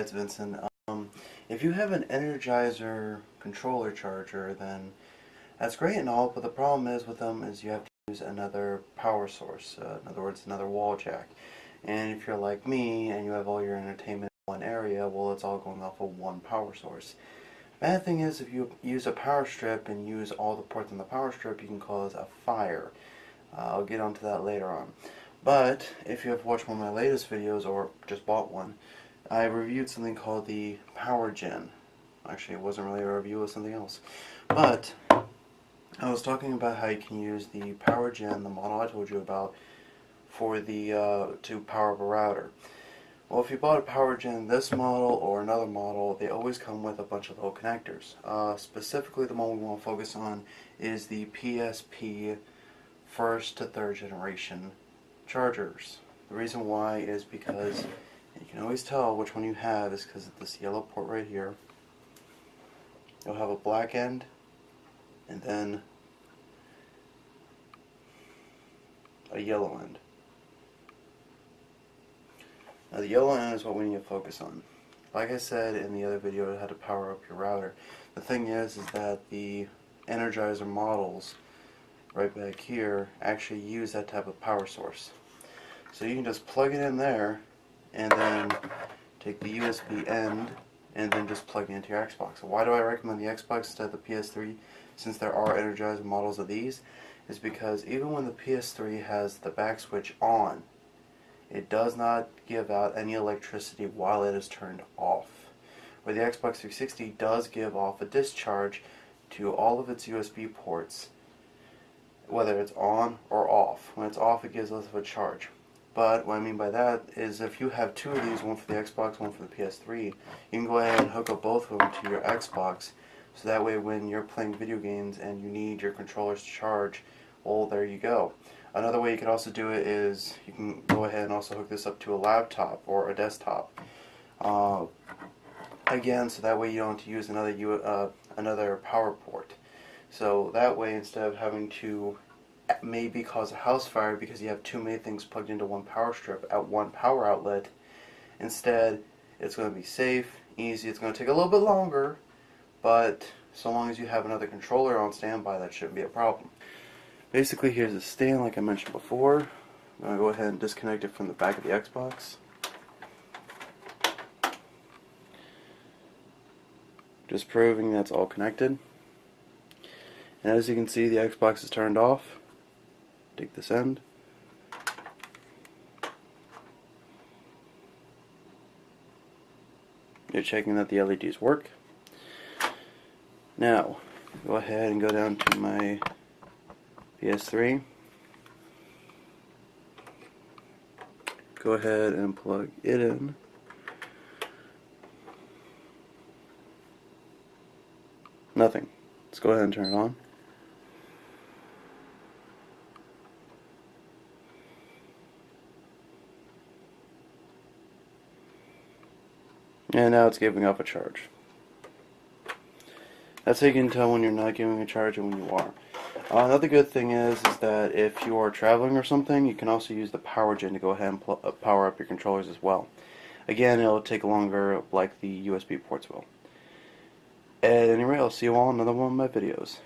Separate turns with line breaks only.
it's Vincent. If you have an Energizer controller charger, then that's great and all, but the problem is with them is you have to use another power source, in other words, another wall jack. And if you're like me and you have all your entertainment in one area, well, it's all going off of one power source. Bad thing is if you use a power strip and use all the ports on the power strip, you can cause a fire. I'll get onto that later on. But if you have watched one of my latest videos or just bought one, I reviewed something called the Power Gen. Actually, it wasn't really a review, it was something else. But I was talking about how you can use the Power Gen, the model I told you about, for the to power up a router. Well, if you bought a Power Gen, this model or another model, they always come with a bunch of little connectors. Specifically, the one we want to focus on is the PSP first to third generation chargers. The reason why is because you can always tell which one you have is because of this yellow port right here. You'll have a black end and then a yellow end. Now the yellow end is what we need to focus on. Like I said in the other video, how to power up your router. The thing is that the Energizer models right back here actually use that type of power source. So you can just plug it in there and then take the USB end and then just plug it into your Xbox. Why do I recommend the Xbox instead of the PS3 since there are Energizer models of these? Is because even when the PS3 has the back switch on, it does not give out any electricity while it is turned off. Where the Xbox 360 does give off a discharge to all of its USB ports, whether it's on or off. When it's off, it gives less of a charge. But what I mean by that is if you have two of these, one for the Xbox, one for the PS3, you can go ahead and hook up both of them to your Xbox, so that way when you're playing video games and you need your controllers to charge, well, there you go. Another way you could also do it is you can go ahead and also hook this up to a laptop or a desktop. Again, so that way you don't have to use another power port. So that way, instead of having to maybe cause a house fire because you have too many things plugged into one power strip at one power outlet, instead it's going to be safe, easy. It's going to take a little bit longer, but so long as you have another controller on standby, that shouldn't be a problem. Basically, here's the stand like I mentioned before. I'm going to go ahead and disconnect it from the back of the Xbox. Just proving that's all connected. And as you can see, the Xbox is turned off. Take this end. You're checking that the LEDs work. Now, go ahead and go down to my PS3. Go ahead and plug it in. Nothing. Let's go ahead and turn it on. And now it's giving up a charge. That's how you can tell when you're not giving a charge and when you are. Another good thing is that if you are traveling or something, you can also use the Power Gen to go ahead and power up your controllers as well. Again, it'll take longer like the USB ports will. At any rate, I'll see you all in another one of my videos.